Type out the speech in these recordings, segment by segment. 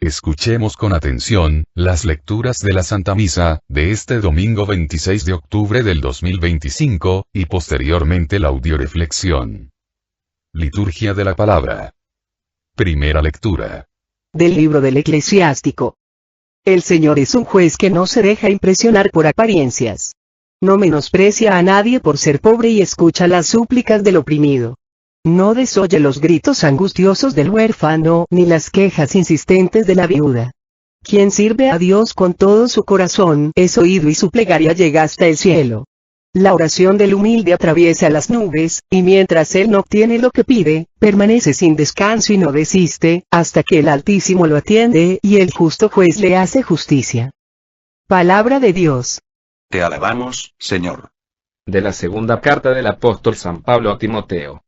Escuchemos con atención, las lecturas de la Santa Misa, de este domingo 26 de octubre del 2025, y posteriormente la audioreflexión. Liturgia de la Palabra. Primera lectura. Del libro del Eclesiástico. El Señor es un juez que no se deja impresionar por apariencias. No menosprecia a nadie por ser pobre y escucha las súplicas del oprimido. No desoye los gritos angustiosos del huérfano, ni las quejas insistentes de la viuda. Quien sirve a Dios con todo su corazón es oído y su plegaria llega hasta el cielo. La oración del humilde atraviesa las nubes, y mientras él no obtiene lo que pide, permanece sin descanso y no desiste, hasta que el Altísimo lo atiende y el justo juez le hace justicia. Palabra de Dios. Te alabamos, Señor. De la segunda carta del apóstol San Pablo a Timoteo.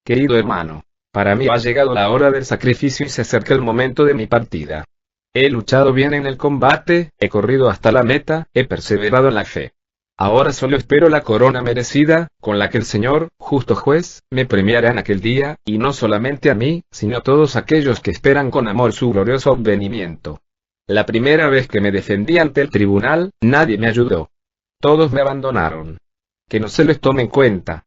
Querido hermano, para mí ha llegado la hora del sacrificio y se acerca el momento de mi partida. He luchado bien en el combate, he corrido hasta la meta, he perseverado en la fe. Ahora solo espero la corona merecida, con la que el Señor, justo juez, me premiará en aquel día, y no solamente a mí, sino a todos aquellos que esperan con amor su glorioso advenimiento. La primera vez que me defendí ante el tribunal, nadie me ayudó. Todos me abandonaron. Que no se les tome en cuenta.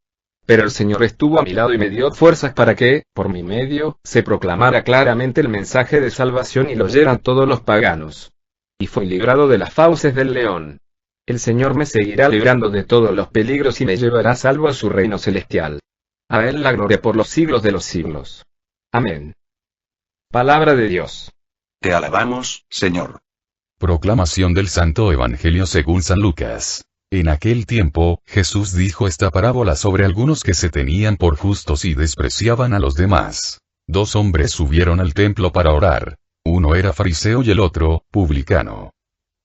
Pero el Señor estuvo a mi lado y me dio fuerzas para que, por mi medio, se proclamara claramente el mensaje de salvación y lo oyeran todos los paganos. Y fui librado de las fauces del león. El Señor me seguirá librando de todos los peligros y me llevará salvo a su reino celestial. A Él la gloria por los siglos de los siglos. Amén. Palabra de Dios. Te alabamos, Señor. Proclamación del Santo Evangelio según San Lucas. En aquel tiempo, Jesús dijo esta parábola sobre algunos que se tenían por justos y despreciaban a los demás. Dos hombres subieron al templo para orar. Uno era fariseo y el otro, publicano.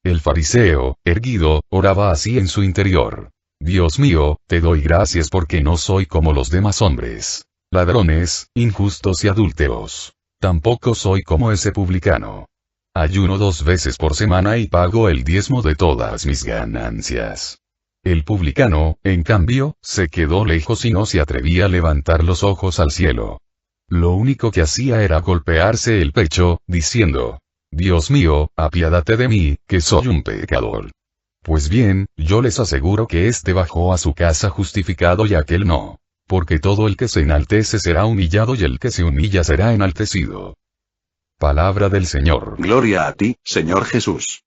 El fariseo, erguido, oraba así en su interior. Dios mío, te doy gracias porque no soy como los demás hombres, ladrones, injustos y adúlteros. Tampoco soy como ese publicano. Ayuno 2 veces por semana y pago el diezmo de todas mis ganancias. El publicano, en cambio, se quedó lejos y no se atrevía a levantar los ojos al cielo. Lo único que hacía era golpearse el pecho, diciendo: Dios mío, apiádate de mí, que soy un pecador. Pues bien, yo les aseguro que éste bajó a su casa justificado y aquel no. Porque todo el que se enaltece será humillado y el que se humilla será enaltecido. Palabra del Señor. Gloria a ti, Señor Jesús.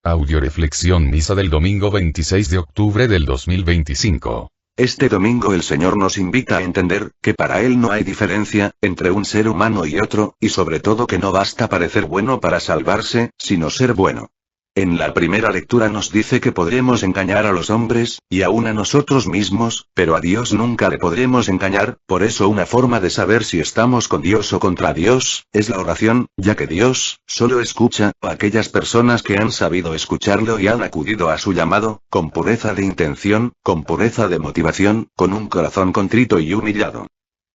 Audioreflexión misa del domingo 26 de octubre del 2025. Este domingo el Señor nos invita a entender que para Él no hay diferencia entre un ser humano y otro, y sobre todo que no basta parecer bueno para salvarse, sino ser bueno. En la primera lectura nos dice que podremos engañar a los hombres, y aún a nosotros mismos, pero a Dios nunca le podremos engañar. Por eso una forma de saber si estamos con Dios o contra Dios, es la oración, ya que Dios solo escucha a aquellas personas que han sabido escucharlo y han acudido a su llamado, con pureza de intención, con pureza de motivación, con un corazón contrito y humillado.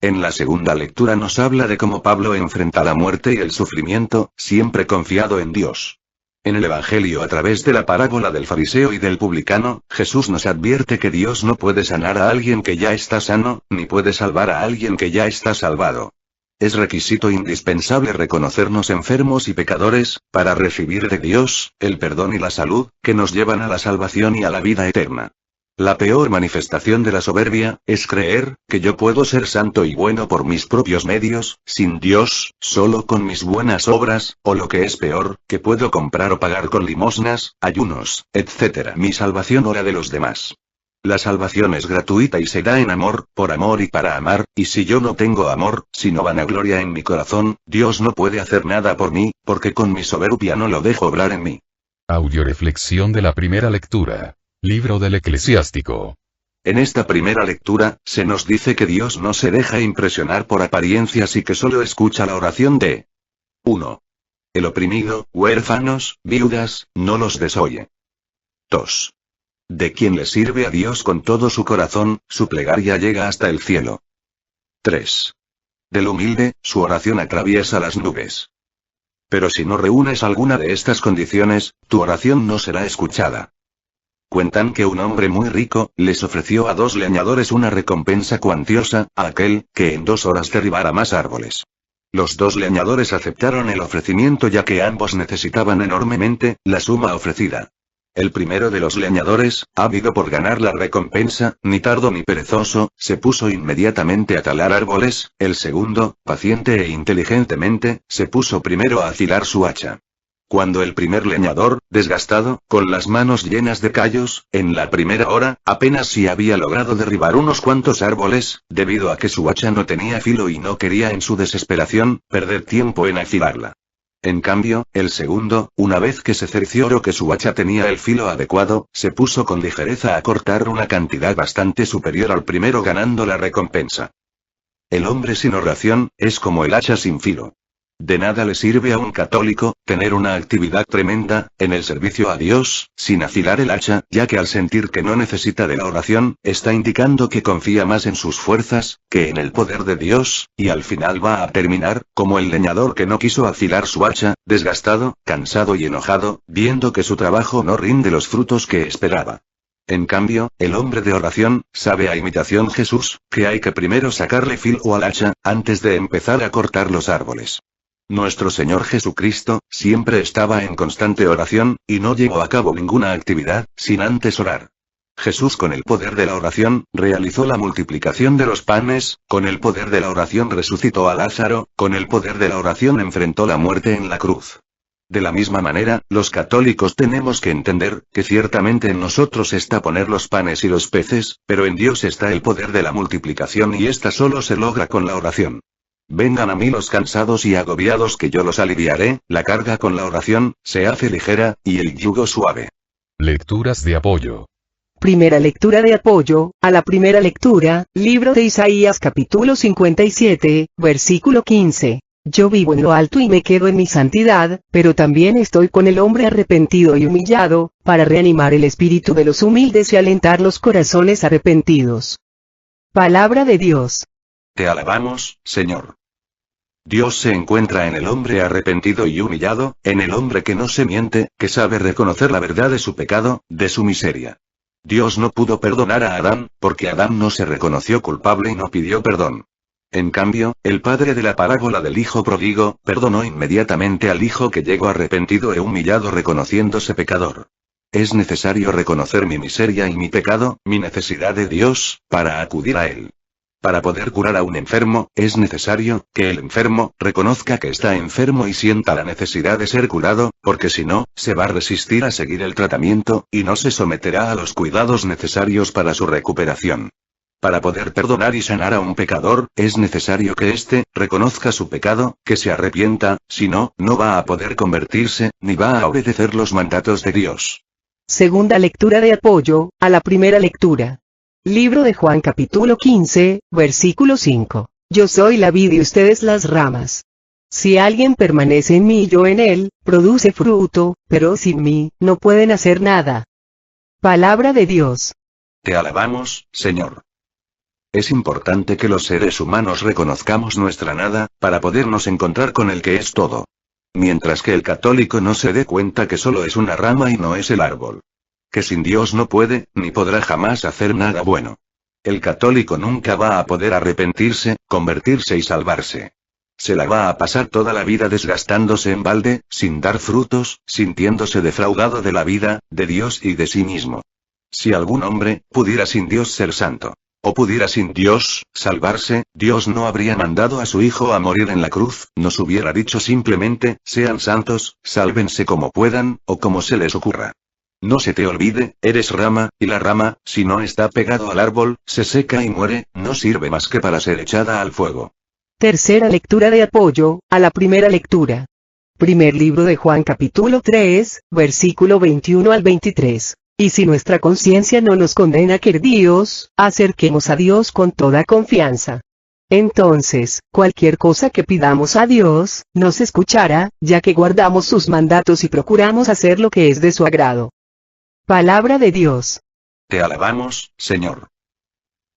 En la segunda lectura nos habla de cómo Pablo enfrenta la muerte y el sufrimiento, siempre confiado en Dios. En el Evangelio a través de la parábola del fariseo y del publicano, Jesús nos advierte que Dios no puede sanar a alguien que ya está sano, ni puede salvar a alguien que ya está salvado. Es requisito indispensable reconocernos enfermos y pecadores, para recibir de Dios el perdón y la salud, que nos llevan a la salvación y a la vida eterna. La peor manifestación de la soberbia, es creer que yo puedo ser santo y bueno por mis propios medios, sin Dios, solo con mis buenas obras, o lo que es peor, que puedo comprar o pagar con limosnas, ayunos, etc. mi salvación o la de los demás. La salvación es gratuita y se da en amor, por amor y para amar, y si yo no tengo amor, sino vanagloria en mi corazón, Dios no puede hacer nada por mí, porque con mi soberbia no lo dejo obrar en mí. Audioreflexión de la primera lectura. Libro del Eclesiástico. En esta primera lectura, se nos dice que Dios no se deja impresionar por apariencias y que solo escucha la oración de 1. El oprimido, huérfanos, viudas, no los desoye. 2. De quien le sirve a Dios con todo su corazón, su plegaria llega hasta el cielo. 3. Del humilde, su oración atraviesa las nubes. Pero si no reúnes alguna de estas condiciones, tu oración no será escuchada. Cuentan que un hombre muy rico, les ofreció a 2 leñadores una recompensa cuantiosa, a aquel, que en 2 horas derribara más árboles. Los dos leñadores aceptaron el ofrecimiento ya que ambos necesitaban enormemente la suma ofrecida. El primero de los leñadores, ávido por ganar la recompensa, ni tardo ni perezoso, se puso inmediatamente a talar árboles; el segundo, paciente e inteligentemente, se puso primero a afilar su hacha. Cuando el primer leñador, desgastado, con las manos llenas de callos, en la primera hora, apenas si había logrado derribar unos cuantos árboles, debido a que su hacha no tenía filo y no quería en su desesperación, perder tiempo en afilarla. En cambio, el segundo, una vez que se cercioró que su hacha tenía el filo adecuado, se puso con ligereza a cortar una cantidad bastante superior al primero ganando la recompensa. El hombre sin oración, es como el hacha sin filo. De nada le sirve a un católico tener una actividad tremenda en el servicio a Dios, sin afilar el hacha, ya que al sentir que no necesita de la oración, está indicando que confía más en sus fuerzas que en el poder de Dios, y al final va a terminar como el leñador que no quiso afilar su hacha, desgastado, cansado y enojado, viendo que su trabajo no rinde los frutos que esperaba. En cambio, el hombre de oración sabe a imitación Jesús que hay que primero sacarle filo al hacha antes de empezar a cortar los árboles. Nuestro Señor Jesucristo siempre estaba en constante oración, y no llevó a cabo ninguna actividad sin antes orar. Jesús, con el poder de la oración, realizó la multiplicación de los panes; con el poder de la oración resucitó a Lázaro; con el poder de la oración enfrentó la muerte en la cruz. De la misma manera, los católicos tenemos que entender que ciertamente en nosotros está poner los panes y los peces, pero en Dios está el poder de la multiplicación y esta solo se logra con la oración. Vengan a mí los cansados y agobiados que yo los aliviaré; la carga con la oración se hace ligera, y el yugo suave. Lecturas de apoyo. Primera lectura de apoyo, a la primera lectura, libro de Isaías capítulo 57, versículo 15. Yo vivo en lo alto y me quedo en mi santidad, pero también estoy con el hombre arrepentido y humillado, para reanimar el espíritu de los humildes y alentar los corazones arrepentidos. Palabra de Dios. Te alabamos, Señor. Dios se encuentra en el hombre arrepentido y humillado, en el hombre que no se miente, que sabe reconocer la verdad de su pecado, de su miseria. Dios no pudo perdonar a Adán, porque Adán no se reconoció culpable y no pidió perdón. En cambio, el padre de la parábola del hijo pródigo, perdonó inmediatamente al hijo que llegó arrepentido e humillado reconociéndose pecador. Es necesario reconocer mi miseria y mi pecado, mi necesidad de Dios, para acudir a Él. Para poder curar a un enfermo, es necesario que el enfermo reconozca que está enfermo y sienta la necesidad de ser curado, porque si no, se va a resistir a seguir el tratamiento, y no se someterá a los cuidados necesarios para su recuperación. Para poder perdonar y sanar a un pecador, es necesario que éste reconozca su pecado, que se arrepienta; si no, no va a poder convertirse, ni va a obedecer los mandatos de Dios. Segunda lectura de apoyo, a la primera lectura. Libro de Juan capítulo 15, versículo 5. Yo soy la vid y ustedes las ramas. Si alguien permanece en mí y yo en él, produce fruto, pero sin mí, no pueden hacer nada. Palabra de Dios. Te alabamos, Señor. Es importante que los seres humanos reconozcamos nuestra nada, para podernos encontrar con el que es todo. Mientras que el católico no se dé cuenta que solo es una rama y no es el árbol. Que sin Dios no puede, ni podrá jamás hacer nada bueno. El católico nunca va a poder arrepentirse, convertirse y salvarse. Se la va a pasar toda la vida desgastándose en balde, sin dar frutos, sintiéndose defraudado de la vida, de Dios y de sí mismo. Si algún hombre pudiera sin Dios ser santo, o pudiera sin Dios salvarse, Dios no habría mandado a su Hijo a morir en la cruz; nos hubiera dicho simplemente: sean santos, sálvense como puedan, o como se les ocurra. No se te olvide, eres rama, y la rama, si no está pegado al árbol, se seca y muere, no sirve más que para ser echada al fuego. Tercera lectura de apoyo, a la primera lectura. Primer libro de Juan capítulo 3, versículo 21 al 23. Y si nuestra conciencia no nos condena, queridos, acerquemos a Dios con toda confianza. Entonces, cualquier cosa que pidamos a Dios, nos escuchará, ya que guardamos sus mandatos y procuramos hacer lo que es de su agrado. Palabra de Dios. Te alabamos, Señor.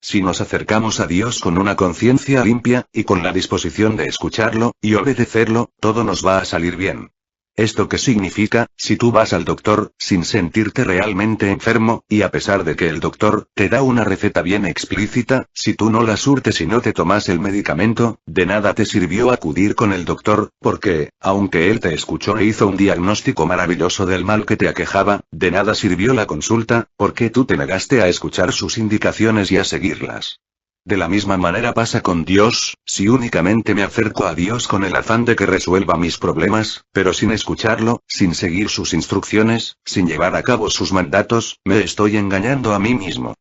Si nos acercamos a Dios con una conciencia limpia, y con la disposición de escucharlo, y obedecerlo, todo nos va a salir bien. ¿Esto qué significa? Si tú vas al doctor, sin sentirte realmente enfermo, y a pesar de que el doctor te da una receta bien explícita, si tú no la surtes y no te tomas el medicamento, de nada te sirvió acudir con el doctor, porque, aunque él te escuchó e hizo un diagnóstico maravilloso del mal que te aquejaba, de nada sirvió la consulta, porque tú te negaste a escuchar sus indicaciones y a seguirlas. De la misma manera pasa con Dios, si únicamente me acerco a Dios con el afán de que resuelva mis problemas, pero sin escucharlo, sin seguir sus instrucciones, sin llevar a cabo sus mandatos, me estoy engañando a mí mismo.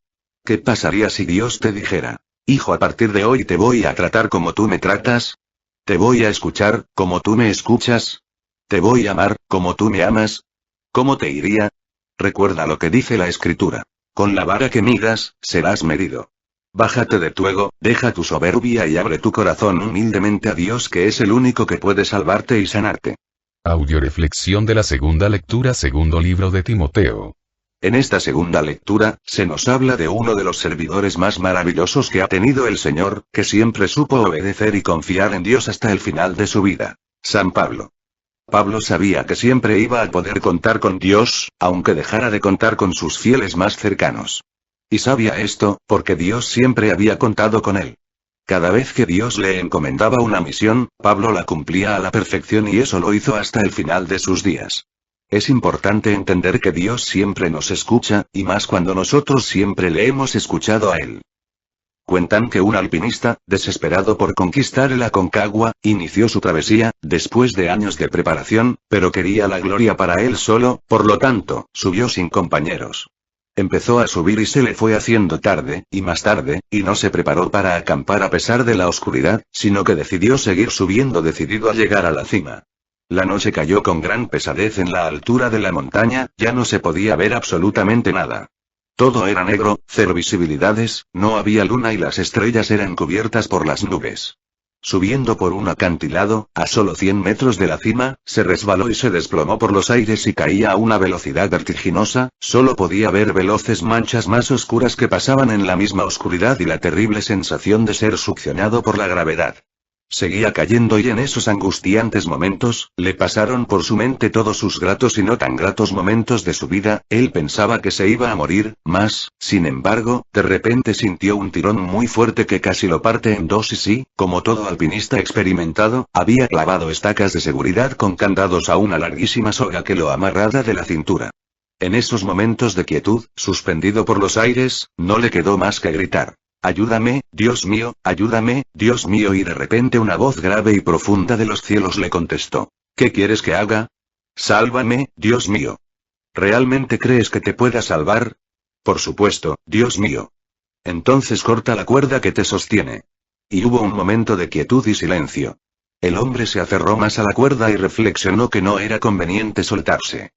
¿Qué pasaría si Dios te dijera: hijo, a partir de hoy te voy a tratar como tú me tratas? ¿Te voy a escuchar, como tú me escuchas? ¿Te voy a amar, como tú me amas? ¿Cómo te iría? Recuerda lo que dice la Escritura. Con la vara que midas, serás medido. Bájate de tu ego, deja tu soberbia y abre tu corazón humildemente a Dios, que es el único que puede salvarte y sanarte. Audioreflexión de la segunda lectura, segundo libro de Timoteo. En esta segunda lectura, se nos habla de uno de los servidores más maravillosos que ha tenido el Señor, que siempre supo obedecer y confiar en Dios hasta el final de su vida: San Pablo. Pablo sabía que siempre iba a poder contar con Dios, aunque dejara de contar con sus fieles más cercanos. Y sabía esto, porque Dios siempre había contado con él. Cada vez que Dios le encomendaba una misión, Pablo la cumplía a la perfección, y eso lo hizo hasta el final de sus días. Es importante entender que Dios siempre nos escucha, y más cuando nosotros siempre le hemos escuchado a él. Cuentan que un alpinista, desesperado por conquistar el Aconcagua, inició su travesía, después de años de preparación, pero quería la gloria para él solo, por lo tanto, subió sin compañeros. Empezó a subir y se le fue haciendo tarde, y más tarde, y no se preparó para acampar a pesar de la oscuridad, sino que decidió seguir subiendo, decidido a llegar a la cima. La noche cayó con gran pesadez en la altura de la montaña, ya no se podía ver absolutamente nada. Todo era negro, cero visibilidades, no había luna y las estrellas eran cubiertas por las nubes. Subiendo por un acantilado, a solo 100 metros de la cima, se resbaló y se desplomó por los aires y caía a una velocidad vertiginosa, solo podía ver veloces manchas más oscuras que pasaban en la misma oscuridad y la terrible sensación de ser succionado por la gravedad. Seguía cayendo y en esos angustiantes momentos, le pasaron por su mente todos sus gratos y no tan gratos momentos de su vida. Él pensaba que se iba a morir, sin embargo, de repente sintió un tirón muy fuerte que casi lo parte en dos y sí, como todo alpinista experimentado, había clavado estacas de seguridad con candados a una larguísima soga que lo amarraba de la cintura. En esos momentos de quietud, suspendido por los aires, no le quedó más que gritar: ayúdame, Dios mío, y de repente una voz grave y profunda de los cielos le contestó: ¿qué quieres que haga? Sálvame, Dios mío. ¿Realmente crees que te pueda salvar? Por supuesto, Dios mío. Entonces corta la cuerda que te sostiene. Y hubo un momento de quietud y silencio. El hombre se aferró más a la cuerda y reflexionó que no era conveniente soltarse.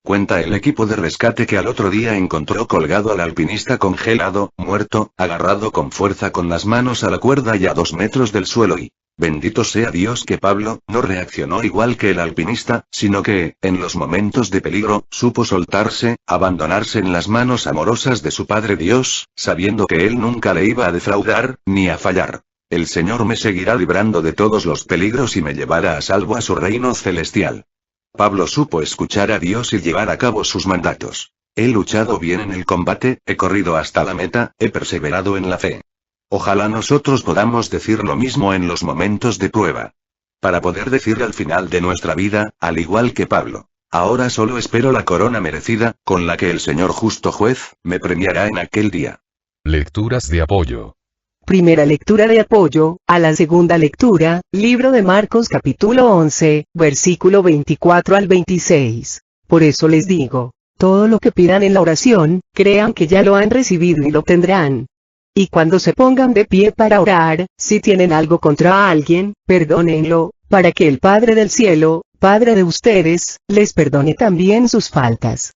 Cuenta el equipo de rescate que al otro día encontró colgado al alpinista congelado, muerto, agarrado con fuerza con las manos a la cuerda y a 2 metros del suelo, y, bendito sea Dios, que Pablo no reaccionó igual que el alpinista, sino que, en los momentos de peligro, supo soltarse, abandonarse en las manos amorosas de su Padre Dios, sabiendo que él nunca le iba a defraudar, ni a fallar. El Señor me seguirá librando de todos los peligros y me llevará a salvo a su reino celestial. Pablo supo escuchar a Dios y llevar a cabo sus mandatos. He luchado bien en el combate, he corrido hasta la meta, he perseverado en la fe. Ojalá nosotros podamos decir lo mismo en los momentos de prueba. Para poder decir al final de nuestra vida, al igual que Pablo: ahora solo espero la corona merecida, con la que el Señor justo juez, me premiará en aquel día. Lecturas de apoyo. Primera lectura de apoyo, a la segunda lectura, libro de Marcos capítulo 11, versículo 24 al 26. Por eso les digo, todo lo que pidan en la oración, crean que ya lo han recibido y lo tendrán. Y cuando se pongan de pie para orar, si tienen algo contra alguien, perdónenlo, para que el Padre del cielo, Padre de ustedes, les perdone también sus faltas.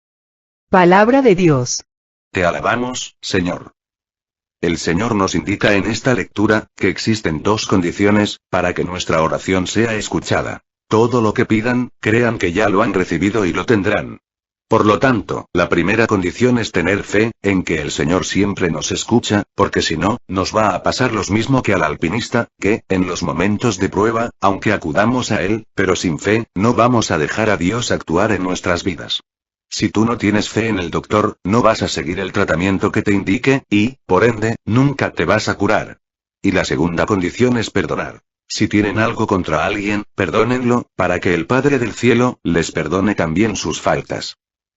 Palabra de Dios. Te alabamos, Señor. El Señor nos indica en esta lectura, que existen 2 condiciones, para que nuestra oración sea escuchada. Todo lo que pidan, crean que ya lo han recibido y lo tendrán. Por lo tanto, la primera condición es tener fe, en que el Señor siempre nos escucha, porque si no, nos va a pasar lo mismo que al alpinista, que, en los momentos de prueba, aunque acudamos a Él, pero sin fe, no vamos a dejar a Dios actuar en nuestras vidas. Si tú no tienes fe en el doctor, no vas a seguir el tratamiento que te indique, y, por ende, nunca te vas a curar. Y la segunda condición es perdonar. Si tienen algo contra alguien, perdónenlo, para que el Padre del Cielo les perdone también sus faltas.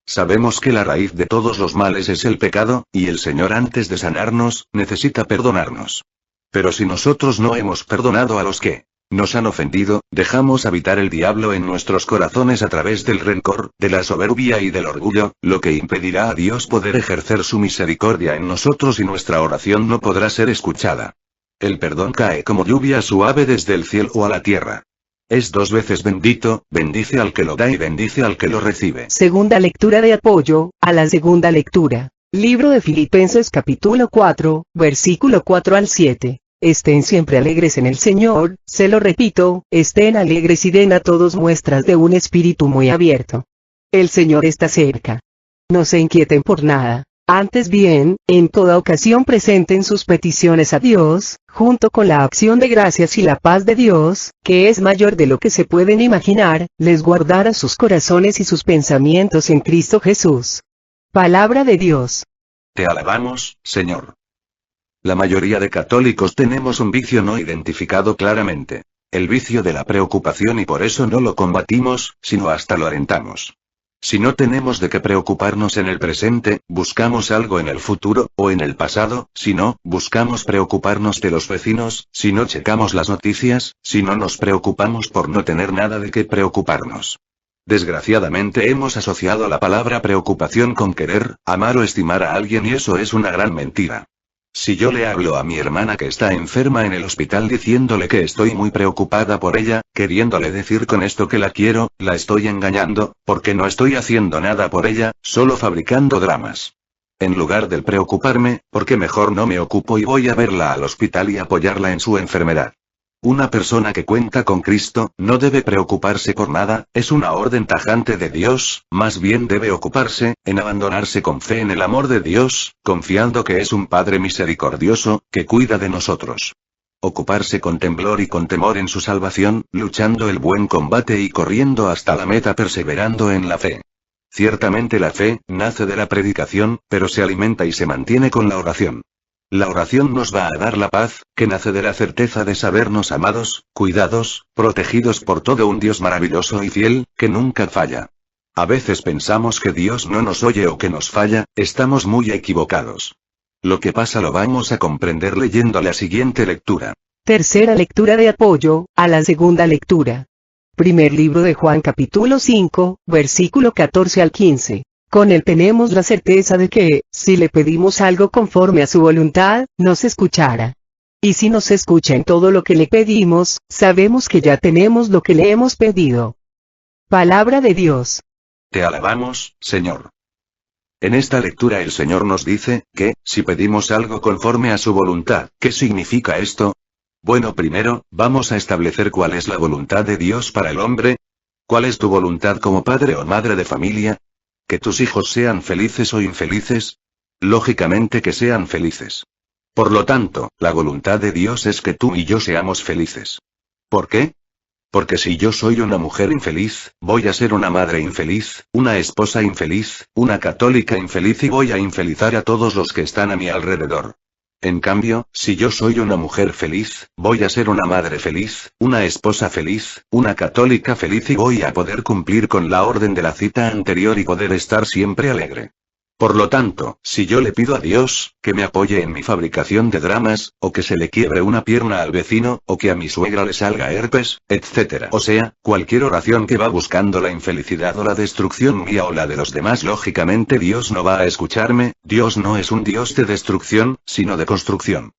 Sabemos que la raíz de todos los males es el pecado, y el Señor antes de sanarnos, necesita perdonarnos. Pero si nosotros no hemos perdonado a los que nos han ofendido, dejamos habitar el diablo en nuestros corazones a través del rencor, de la soberbia y del orgullo, lo que impedirá a Dios poder ejercer su misericordia en nosotros y nuestra oración no podrá ser escuchada. El perdón cae como lluvia suave desde el cielo a la tierra. Es 2 veces bendito, bendice al que lo da y bendice al que lo recibe. Segunda lectura de apoyo, a la segunda lectura. Libro de Filipenses capítulo 4, versículo 4 al 7. Estén siempre alegres en el Señor, se lo repito, estén alegres y den a todos muestras de un espíritu muy abierto. El Señor está cerca. No se inquieten por nada. Antes bien, en toda ocasión presenten sus peticiones a Dios, junto con la acción de gracias y la paz de Dios, que es mayor de lo que se pueden imaginar, les guardará sus corazones y sus pensamientos en Cristo Jesús. Palabra de Dios. Te alabamos, Señor. La mayoría de católicos tenemos un vicio no identificado claramente. El vicio de la preocupación y por eso no lo combatimos, sino hasta lo alentamos. Si no tenemos de qué preocuparnos en el presente, buscamos algo en el futuro, o en el pasado, si no, buscamos preocuparnos de los vecinos, si no checamos las noticias, si no nos preocupamos por no tener nada de qué preocuparnos. Desgraciadamente hemos asociado la palabra preocupación con querer, amar o estimar a alguien y eso es una gran mentira. Si yo le hablo a mi hermana que está enferma en el hospital diciéndole que estoy muy preocupada por ella, queriéndole decir con esto que la quiero, la estoy engañando, porque no estoy haciendo nada por ella, solo fabricando dramas. En lugar de preocuparme, porque mejor no me ocupo y voy a verla al hospital y apoyarla en su enfermedad. Una persona que cuenta con Cristo, no debe preocuparse por nada, es una orden tajante de Dios, más bien debe ocuparse, en abandonarse con fe en el amor de Dios, confiando que es un Padre misericordioso, que cuida de nosotros. Ocuparse con temblor y con temor en su salvación, luchando el buen combate y corriendo hasta la meta perseverando en la fe. Ciertamente la fe, nace de la predicación, pero se alimenta y se mantiene con la oración. La oración nos va a dar la paz, que nace de la certeza de sabernos amados, cuidados, protegidos por todo un Dios maravilloso y fiel, que nunca falla. A veces pensamos que Dios no nos oye o que nos falla, estamos muy equivocados. Lo que pasa lo vamos a comprender leyendo la siguiente lectura. Tercera lectura de apoyo, a la segunda lectura. Primer libro de Juan capítulo 5, versículo 14 al 15. Con él tenemos la certeza de que, si le pedimos algo conforme a su voluntad, nos escuchará. Y si nos escucha en todo lo que le pedimos, sabemos que ya tenemos lo que le hemos pedido. Palabra de Dios. Te alabamos, Señor. En esta lectura el Señor nos dice, que, si pedimos algo conforme a su voluntad, ¿qué significa esto? Bueno, primero, vamos a establecer cuál es la voluntad de Dios para el hombre. ¿Cuál es tu voluntad como padre o madre de familia? ¿Que tus hijos sean felices o infelices? Lógicamente que sean felices. Por lo tanto, la voluntad de Dios es que tú y yo seamos felices. ¿Por qué? Porque si yo soy una mujer infeliz, voy a ser una madre infeliz, una esposa infeliz, una católica infeliz y voy a infelizar a todos los que están a mi alrededor. En cambio, si yo soy una mujer feliz, voy a ser una madre feliz, una esposa feliz, una católica feliz y voy a poder cumplir con la orden de la cita anterior y poder estar siempre alegre. Por lo tanto, si yo le pido a Dios, que me apoye en mi fabricación de dramas, o que se le quiebre una pierna al vecino, o que a mi suegra le salga herpes, etc. O sea, cualquier oración que va buscando la infelicidad o la destrucción mía o la de los demás, lógicamente Dios no va a escucharme. Dios no es un Dios de destrucción, sino de construcción.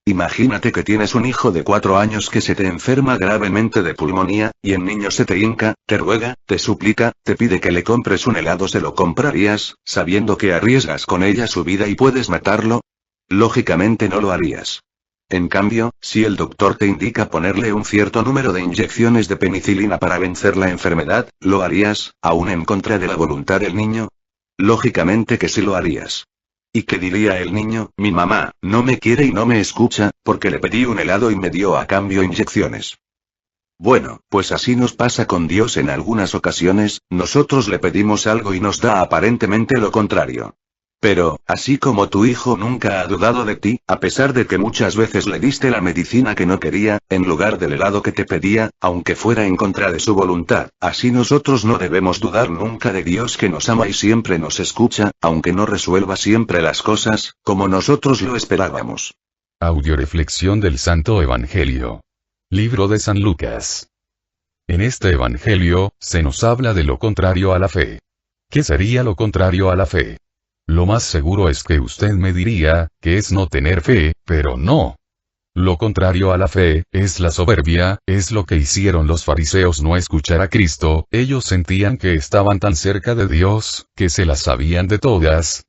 Imagínate que tienes un hijo de 4 años que se te enferma gravemente de pulmonía, y el niño se te hinca, te ruega, te suplica, te pide que le compres un helado. ¿Se lo comprarías, sabiendo que arriesgas con ella su vida y puedes matarlo? Lógicamente no lo harías. En cambio, si el doctor te indica ponerle un cierto número de inyecciones de penicilina para vencer la enfermedad, ¿lo harías, aún en contra de la voluntad del niño? Lógicamente que sí lo harías. ¿Y qué diría el niño? Mi mamá no me quiere y no me escucha, porque le pedí un helado y me dio a cambio inyecciones. Bueno, pues así nos pasa con Dios en algunas ocasiones, nosotros le pedimos algo y nos da aparentemente lo contrario. Pero, así como tu hijo nunca ha dudado de ti, a pesar de que muchas veces le diste la medicina que no quería, en lugar del helado que te pedía, aunque fuera en contra de su voluntad, así nosotros no debemos dudar nunca de Dios que nos ama y siempre nos escucha, aunque no resuelva siempre las cosas, como nosotros lo esperábamos. Audioreflexión del Santo Evangelio. Libro de San Lucas. En este Evangelio, se nos habla de lo contrario a la fe. ¿Qué sería lo contrario a la fe? Lo más seguro es que usted me diría, que es no tener fe, pero no. Lo contrario a la fe, es la soberbia, es lo que hicieron los fariseos no escuchar a Cristo, ellos sentían que estaban tan cerca de Dios, que se las sabían de todas,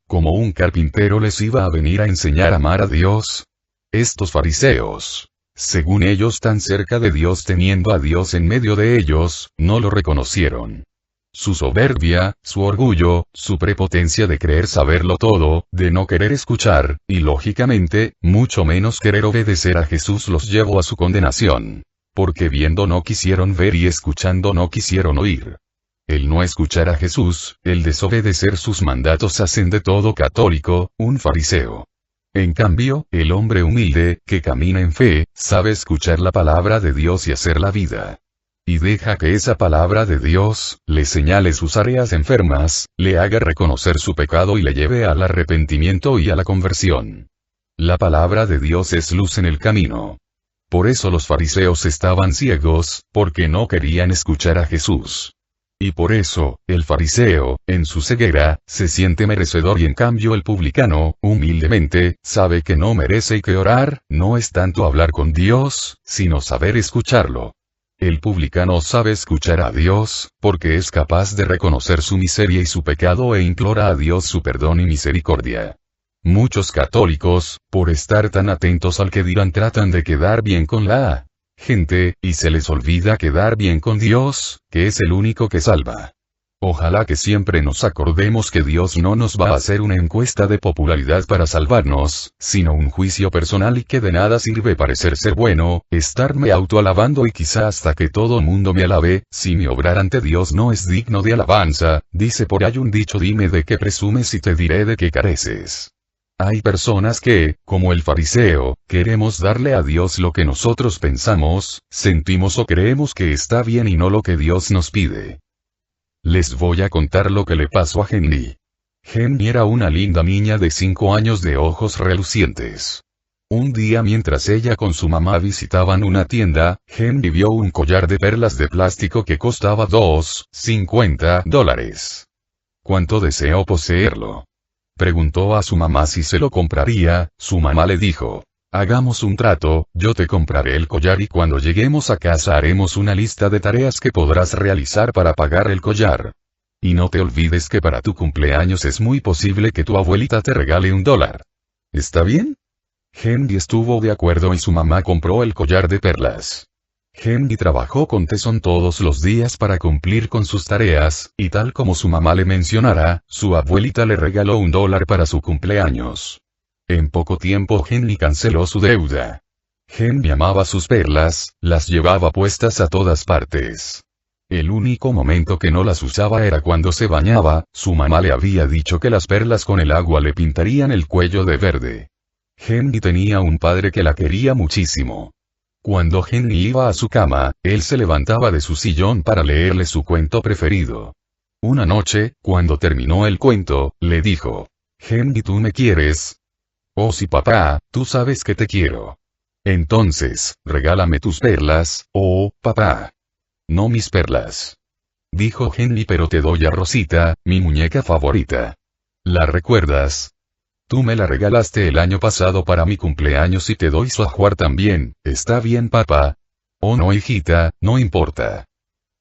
como un carpintero les iba a venir a enseñar a amar a Dios. Estos fariseos, según ellos tan cerca de Dios teniendo a Dios en medio de ellos, no lo reconocieron. Su soberbia, su orgullo, su prepotencia de creer saberlo todo, de no querer escuchar, y lógicamente, mucho menos querer obedecer a Jesús los llevó a su condenación. Porque viendo no quisieron ver y escuchando no quisieron oír. El no escuchar a Jesús, el desobedecer sus mandatos hacen de todo católico, un fariseo. En cambio, el hombre humilde, que camina en fe, sabe escuchar la palabra de Dios y hacer la vida. Y deja que esa palabra de Dios, le señale sus áreas enfermas, le haga reconocer su pecado y le lleve al arrepentimiento y a la conversión. La palabra de Dios es luz en el camino. Por eso los fariseos estaban ciegos, porque no querían escuchar a Jesús. Y por eso, el fariseo, en su ceguera, se siente merecedor y en cambio el publicano, humildemente, sabe que no merece y que orar, no es tanto hablar con Dios, sino saber escucharlo. El publicano sabe escuchar a Dios, porque es capaz de reconocer su miseria y su pecado e implora a Dios su perdón y misericordia. Muchos católicos, por estar tan atentos al que dirán tratan de quedar bien con la gente, y se les olvida quedar bien con Dios, que es el único que salva. Ojalá que siempre nos acordemos que Dios no nos va a hacer una encuesta de popularidad para salvarnos, sino un juicio personal y que de nada sirve parecer ser bueno, estarme autoalabando y quizá hasta que todo mundo me alabe, si mi obrar ante Dios no es digno de alabanza, dice por ahí un dicho dime de qué presumes y te diré de qué careces. Hay personas que, como el fariseo, queremos darle a Dios lo que nosotros pensamos, sentimos o creemos que está bien y no lo que Dios nos pide. Les voy a contar lo que le pasó a Henry. Henry era una linda niña de 5 años de ojos relucientes. Un día mientras ella con su mamá visitaban una tienda, Henry vio un collar de perlas de plástico que costaba $2.50. ¿Cuánto deseó poseerlo? Preguntó a su mamá si se lo compraría, su mamá le dijo. Hagamos un trato, yo te compraré el collar y cuando lleguemos a casa haremos una lista de tareas que podrás realizar para pagar el collar. Y no te olvides que para tu cumpleaños es muy posible que tu abuelita te regale $1. ¿Está bien? Henry estuvo de acuerdo y su mamá compró el collar de perlas. Henry trabajó con tesón todos los días para cumplir con sus tareas, y tal como su mamá le mencionara, su abuelita le regaló $1 para su cumpleaños. En poco tiempo Henry canceló su deuda. Henry amaba sus perlas, las llevaba puestas a todas partes. El único momento que no las usaba era cuando se bañaba, su mamá le había dicho que las perlas con el agua le pintarían el cuello de verde. Henry tenía un padre que la quería muchísimo. Cuando Henry iba a su cama, él se levantaba de su sillón para leerle su cuento preferido. Una noche, cuando terminó el cuento, le dijo, «Henry, ¿tú me quieres?» «Oh sí papá, tú sabes que te quiero». «Entonces, regálame tus perlas, oh, papá». «No mis perlas», dijo Henry, «pero te doy a Rosita, mi muñeca favorita. ¿La recuerdas? Tú me la regalaste el año pasado para mi cumpleaños y te doy su ajuar también, ¿está bien papá?» «Oh no hijita, no importa».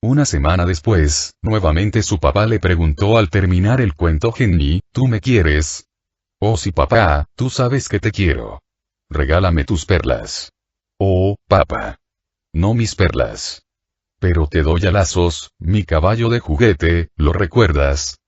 Una semana después, nuevamente su papá le preguntó al terminar el cuento, «Henry, ¿tú me quieres?» «Oh sí papá, tú sabes que te quiero». Regálame tus perlas. Oh, papá. No mis perlas. Pero te doy a lazos, mi caballo de juguete, ¿lo recuerdas?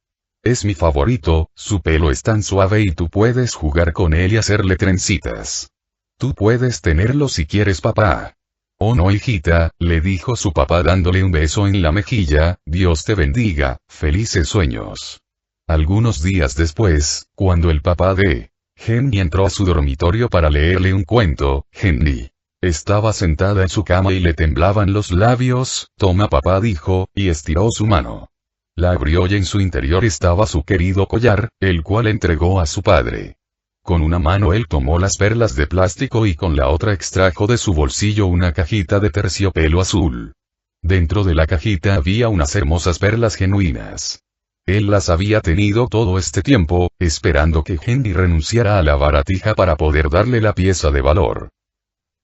Es mi favorito, su pelo es tan suave y tú puedes jugar con él y hacerle trencitas. Tú puedes tenerlo si quieres, papá. Oh no, hijita, le dijo su papá dándole un beso en la mejilla, Dios te bendiga, felices sueños. Algunos días después, cuando el papá de Henry entró a su dormitorio para leerle un cuento, Henry estaba sentada en su cama y le temblaban los labios. Toma, papá, dijo, y estiró su mano. La abrió y en su interior estaba su querido collar, el cual entregó a su padre. Con una mano él tomó las perlas de plástico y con la otra extrajo de su bolsillo una cajita de terciopelo azul. Dentro de la cajita había unas hermosas perlas genuinas. Él las había tenido todo este tiempo, esperando que Henry renunciara a la baratija para poder darle la pieza de valor.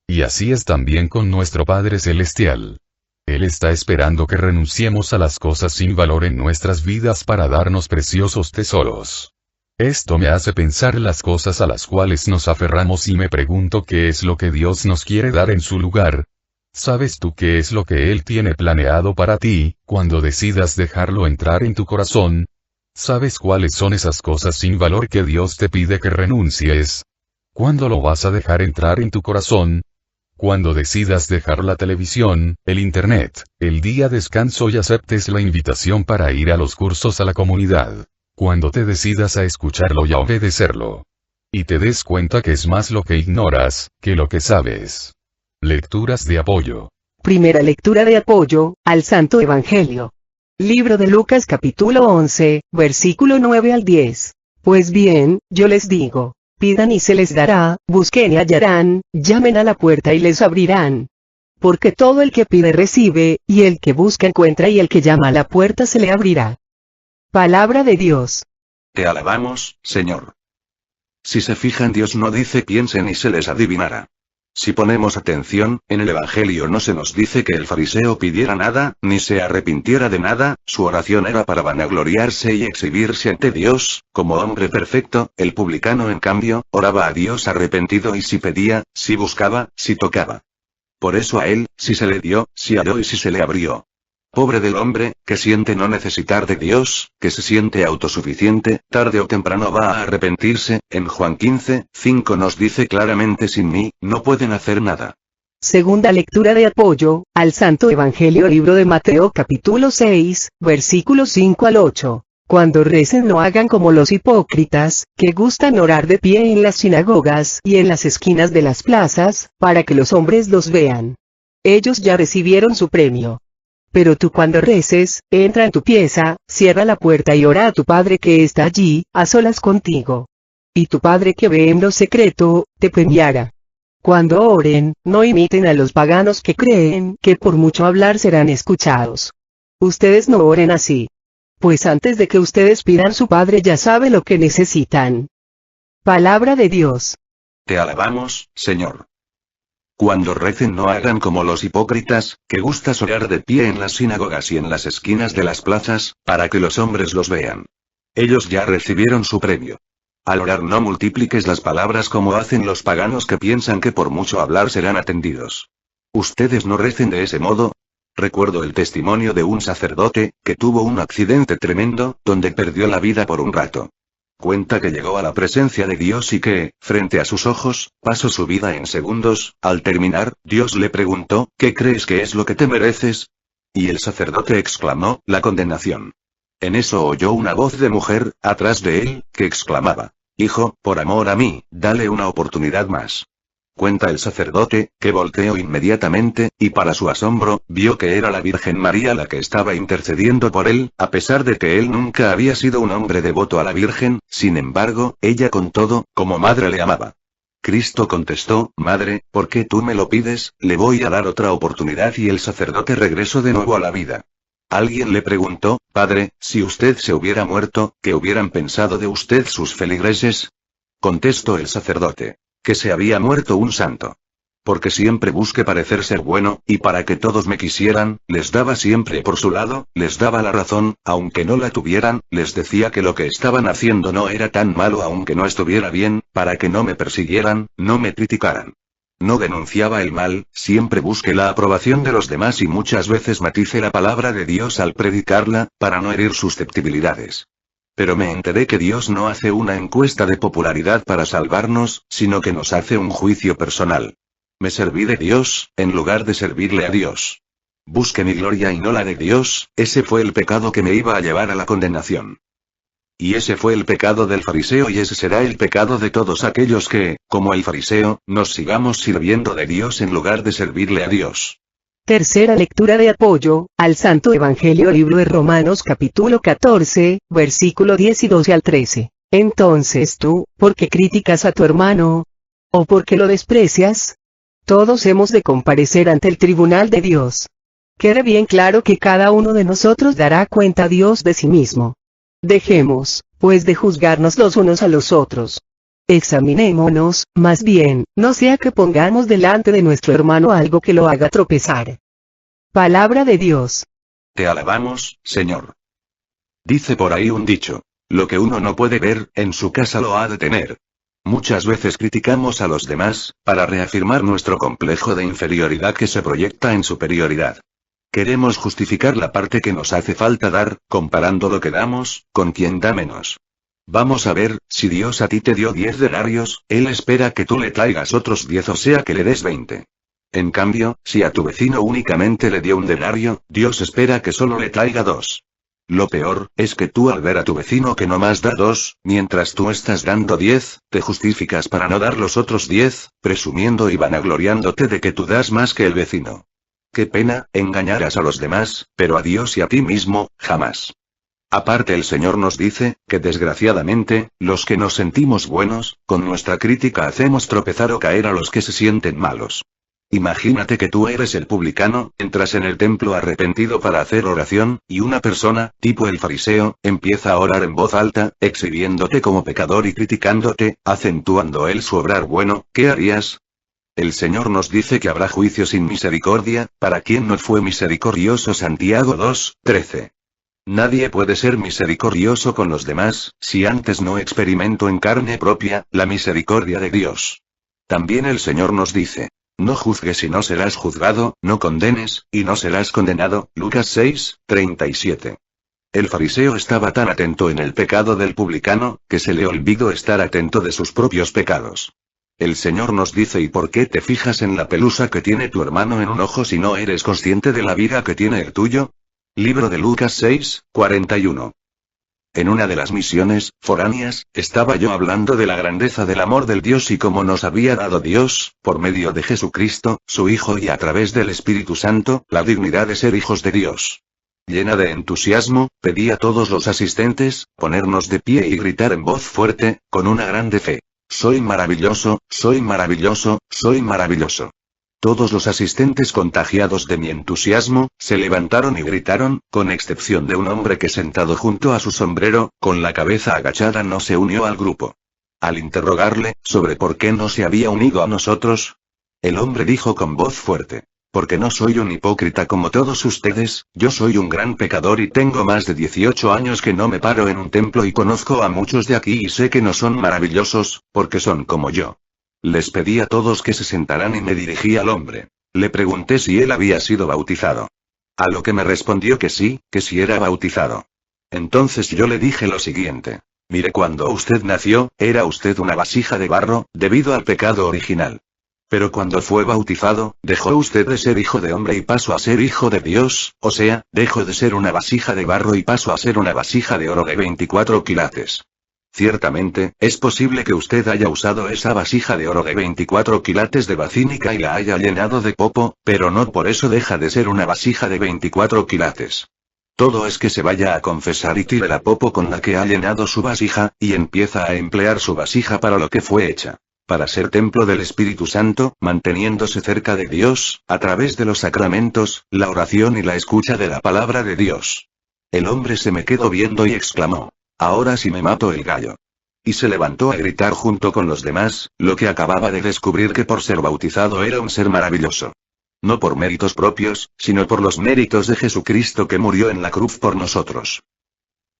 Y así es también con nuestro Padre Celestial. Él está esperando que renunciemos a las cosas sin valor en nuestras vidas para darnos preciosos tesoros. Esto me hace pensar las cosas a las cuales nos aferramos y me pregunto qué es lo que Dios nos quiere dar en su lugar. ¿Sabes tú qué es lo que Él tiene planeado para ti, cuando decidas dejarlo entrar en tu corazón? ¿Sabes cuáles son esas cosas sin valor que Dios te pide que renuncies? ¿Cuándo lo vas a dejar entrar en tu corazón? Cuando decidas dejar la televisión, el internet, el día descanso y aceptes la invitación para ir a los cursos a la comunidad. Cuando te decidas a escucharlo y a obedecerlo. Y te des cuenta que es más lo que ignoras, que lo que sabes. Lecturas de apoyo. Primera lectura de apoyo, al Santo Evangelio. Libro de Lucas capítulo 11, versículo 9 al 10. Pues bien, yo les digo, pidan y se les dará, busquen y hallarán, llamen a la puerta y les abrirán. Porque todo el que pide recibe, y el que busca encuentra y el que llama a la puerta se le abrirá. Palabra de Dios. Te alabamos, Señor. Si se fijan, Dios no dice piensen y se les adivinará. Si ponemos atención, en el Evangelio no se nos dice que el fariseo pidiera nada, ni se arrepintiera de nada, su oración era para vanagloriarse y exhibirse ante Dios, como hombre perfecto. El publicano en cambio, oraba a Dios arrepentido y si pedía, si buscaba, si tocaba. Por eso a él, si se le dio, si halló y si se le abrió. Pobre del hombre, que siente no necesitar de Dios, que se siente autosuficiente, tarde o temprano va a arrepentirse. En Juan 15:5 nos dice claramente sin mí, no pueden hacer nada. Segunda lectura de apoyo, al Santo Evangelio libro de Mateo capítulo 6, versículos 5 al 8. Cuando recen no hagan como los hipócritas, que gustan orar de pie en las sinagogas y en las esquinas de las plazas, para que los hombres los vean. Ellos ya recibieron su premio. Pero tú cuando reces, entra en tu pieza, cierra la puerta y ora a tu Padre que está allí, a solas contigo. Y tu Padre que ve en lo secreto, te premiará. Cuando oren, no imiten a los paganos que creen que por mucho hablar serán escuchados. Ustedes no oren así. Pues antes de que ustedes pidan, su Padre ya sabe lo que necesitan. Palabra de Dios. Te alabamos, Señor. Cuando recen no hagan como los hipócritas, que gustas orar de pie en las sinagogas y en las esquinas de las plazas, para que los hombres los vean. Ellos ya recibieron su premio. Al orar no multipliques las palabras como hacen los paganos que piensan que por mucho hablar serán atendidos. Ustedes no recen de ese modo. Recuerdo el testimonio de un sacerdote, que tuvo un accidente tremendo, donde perdió la vida por un rato. Cuenta que llegó a la presencia de Dios y que, frente a sus ojos, pasó su vida en segundos. Al terminar, Dios le preguntó, ¿qué crees que es lo que te mereces? Y el sacerdote exclamó, la condenación. En eso oyó una voz de mujer, atrás de él, que exclamaba, Hijo, por amor a mí, dale una oportunidad más. Cuenta el sacerdote, que volteó inmediatamente, y para su asombro, vio que era la Virgen María la que estaba intercediendo por él, a pesar de que él nunca había sido un hombre devoto a la Virgen. Sin embargo, ella con todo, como madre le amaba. Cristo contestó, Madre, ¿por qué tú me lo pides? Le voy a dar otra oportunidad. Y el sacerdote regresó de nuevo a la vida. Alguien le preguntó, Padre, si usted se hubiera muerto, ¿qué hubieran pensado de usted sus feligreses? Contestó el sacerdote. Que se había muerto un santo. porque siempre busqué parecer ser bueno, y para que todos me quisieran, les daba siempre por su lado, les daba la razón, aunque no la tuvieran, les decía que lo que estaban haciendo no era tan malo aunque no estuviera bien, para que no me persiguieran, no me criticaran. No denunciaba el mal, siempre busqué la aprobación de los demás y muchas veces maticé la palabra de Dios al predicarla, para no herir susceptibilidades. Pero me enteré que Dios no hace una encuesta de popularidad para salvarnos, sino que nos hace un juicio personal. Me serví de Dios, en lugar de servirle a Dios. Busqué mi gloria y no la de Dios, ese fue el pecado que me iba a llevar a la condenación. Y ese fue el pecado del fariseo y ese será el pecado de todos aquellos que, como el fariseo, nos sigamos sirviendo de Dios en lugar de servirle a Dios. Tercera lectura de apoyo, al Santo Evangelio libro de Romanos capítulo 14, versículo 10 y 12 al 13. Entonces tú, ¿por qué criticas a tu hermano? ¿O por qué lo desprecias? Todos hemos de comparecer ante el tribunal de Dios. Quede bien claro que cada uno de nosotros dará cuenta a Dios de sí mismo. Dejemos, pues, de juzgarnos los unos a los otros. Examinémonos, más bien, no sea que pongamos delante de nuestro hermano algo que lo haga tropezar. Palabra de Dios. Te alabamos, Señor. Dice por ahí un dicho: lo que uno no puede ver, en su casa lo ha de tener. Muchas veces criticamos a los demás, para reafirmar nuestro complejo de inferioridad que se proyecta en superioridad. Queremos justificar la parte que nos hace falta dar, comparando lo que damos, con quien da menos. Vamos a ver, si Dios a ti te dio 10 denarios, Él espera que tú le traigas otros 10, o sea que le des 20. En cambio, si a tu vecino únicamente le dio un denario, Dios espera que solo le traiga 2. Lo peor, es que tú al ver a tu vecino que nomás da 2, mientras tú estás dando 10, te justificas para no dar los otros 10, presumiendo y vanagloriándote de que tú das más que el vecino. Qué pena, engañarás a los demás, pero a Dios y a ti mismo, jamás. Aparte el Señor nos dice, que desgraciadamente, los que nos sentimos buenos, con nuestra crítica hacemos tropezar o caer a los que se sienten malos. Imagínate que tú eres el publicano, entras en el templo arrepentido para hacer oración, y una persona, tipo el fariseo, empieza a orar en voz alta, exhibiéndote como pecador y criticándote, acentuando él su obrar bueno, ¿qué harías? El Señor nos dice que habrá juicio sin misericordia, para quien no fue misericordioso. Santiago 2:13. Nadie puede ser misericordioso con los demás, si antes no experimento en carne propia, la misericordia de Dios. También el Señor nos dice: no juzgues y no serás juzgado, no condenes, y no serás condenado. Lucas 6:37. El fariseo estaba tan atento en el pecado del publicano, que se le olvidó estar atento de sus propios pecados. El Señor nos dice: ¿y por qué te fijas en la pelusa que tiene tu hermano en un ojo si no eres consciente de la viga que tiene el tuyo? Libro de Lucas 6:41. En una de las misiones foráneas, estaba yo hablando de la grandeza del amor del Dios y cómo nos había dado Dios, por medio de Jesucristo, su Hijo, y a través del Espíritu Santo, la dignidad de ser hijos de Dios. Llena de entusiasmo, pedí a todos los asistentes, ponernos de pie y gritar en voz fuerte, con una grande fe: soy maravilloso, soy maravilloso, soy maravilloso. Todos los asistentes, contagiados de mi entusiasmo, se levantaron y gritaron, con excepción de un hombre que, sentado junto a su sombrero, con la cabeza agachada, no se unió al grupo. Al interrogarle, sobre por qué no se había unido a nosotros, el hombre dijo con voz fuerte: porque no soy un hipócrita como todos ustedes, yo soy un gran pecador y tengo más de 18 años que no me paro en un templo y conozco a muchos de aquí y sé que no son maravillosos, porque son como yo. Les pedí a todos que se sentaran y me dirigí al hombre. Le pregunté si él había sido bautizado. A lo que me respondió que sí, que sí era bautizado. Entonces yo le dije lo siguiente: mire, cuando usted nació, era usted una vasija de barro, debido al pecado original. Pero cuando fue bautizado, dejó usted de ser hijo de hombre y pasó a ser hijo de Dios, o sea, dejó de ser una vasija de barro y pasó a ser una vasija de oro de 24 quilates. Ciertamente, es posible que usted haya usado esa vasija de oro de 24 quilates de vacínica y la haya llenado de popo, pero no por eso deja de ser una vasija de 24 quilates. Todo es que se vaya a confesar y tire la popo con la que ha llenado su vasija, y empieza a emplear su vasija para lo que fue hecha. Para ser templo del Espíritu Santo, manteniéndose cerca de Dios, a través de los sacramentos, la oración y la escucha de la palabra de Dios. El hombre se me quedó viendo y exclamó: ahora sí me mato el gallo. y se levantó a gritar junto con los demás, lo que acababa de descubrir que por ser bautizado era un ser maravilloso. No por méritos propios, sino por los méritos de Jesucristo que murió en la cruz por nosotros.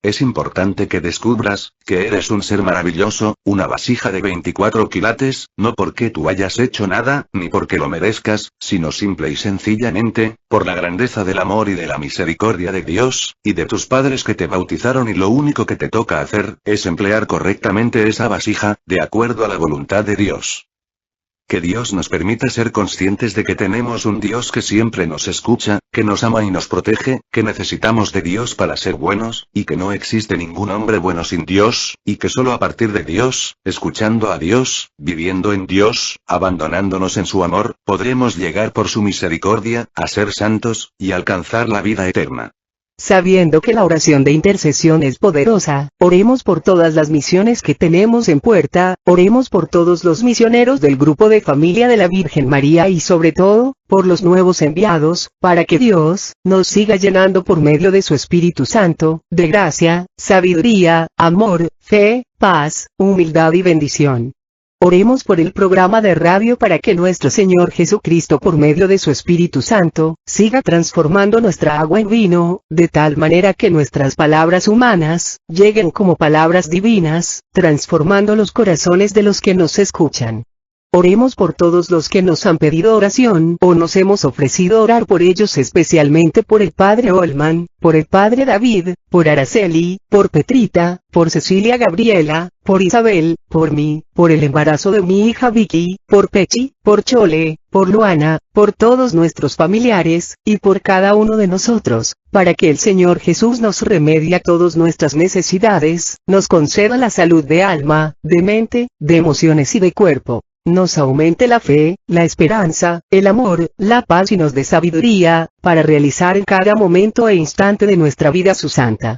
Es importante que descubras que eres un ser maravilloso, una vasija de 24 quilates, no porque tú hayas hecho nada, ni porque lo merezcas, sino simple y sencillamente, por la grandeza del amor y de la misericordia de Dios, y de tus padres que te bautizaron, y lo único que te toca hacer, es emplear correctamente esa vasija, de acuerdo a la voluntad de Dios. Que Dios nos permita ser conscientes de que tenemos un Dios que siempre nos escucha, que nos ama y nos protege, que necesitamos de Dios para ser buenos, y que no existe ningún hombre bueno sin Dios, y que solo a partir de Dios, escuchando a Dios, viviendo en Dios, abandonándonos en su amor, podremos llegar por su misericordia, a ser santos, y alcanzar la vida eterna. Sabiendo que la oración de intercesión es poderosa, oremos por todas las misiones que tenemos en puerta, oremos por todos los misioneros del grupo de familia de la Virgen María y sobre todo, por los nuevos enviados, para que Dios nos siga llenando por medio de su Espíritu Santo, de gracia, sabiduría, amor, fe, paz, humildad y bendición. Oremos por el programa de radio para que nuestro Señor Jesucristo por medio de su Espíritu Santo, siga transformando nuestra agua en vino, de tal manera que nuestras palabras humanas, lleguen como palabras divinas, transformando los corazones de los que nos escuchan. Oremos por todos los que nos han pedido oración o nos hemos ofrecido orar por ellos, especialmente por el Padre Olman, por el Padre David, por Araceli, por Petrita, por Cecilia Gabriela, por Isabel, por mí, por el embarazo de mi hija Vicky, por Pechi, por Chole, por Luana, por todos nuestros familiares, y por cada uno de nosotros, para que el Señor Jesús nos remedie a todas nuestras necesidades, nos conceda la salud de alma, de mente, de emociones y de cuerpo. Nos aumente la fe, la esperanza, el amor, la paz y nos dé sabiduría, para realizar en cada momento e instante de nuestra vida su santa.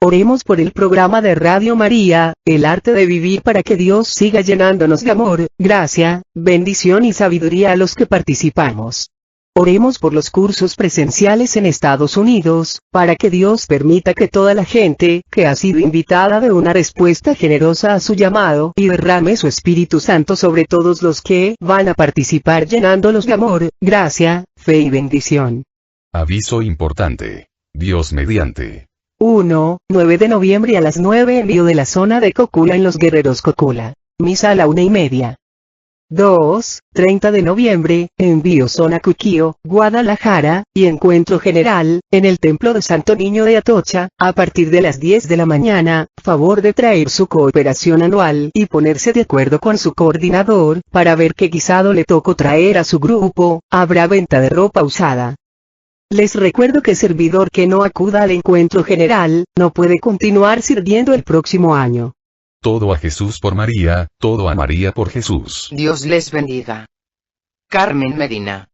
Oremos por el programa de Radio María, El Arte de Vivir, para que Dios siga llenándonos de amor, gracia, bendición y sabiduría a los que participamos. Oremos por los cursos presenciales en Estados Unidos, para que Dios permita que toda la gente que ha sido invitada dé una respuesta generosa a su llamado y derrame su Espíritu Santo sobre todos los que van a participar, llenándolos de amor, gracia, fe y bendición. Aviso importante. Dios mediante. 1. 9 de noviembre a las 9, envío de la zona de Cocula en Los Guerreros Cocula. Misa a la 1:30. 2. 30 de noviembre, envío zona Cuquío, Guadalajara, y encuentro general, en el Templo de Santo Niño de Atocha, a partir de las 10 de la mañana, favor de traer su cooperación anual y ponerse de acuerdo con su coordinador, para ver qué guisado le tocó traer a su grupo, habrá venta de ropa usada. Les recuerdo que servidor que no acuda al encuentro general, no puede continuar sirviendo el próximo año. Todo a Jesús por María, todo a María por Jesús. Dios les bendiga. Carmen Medina.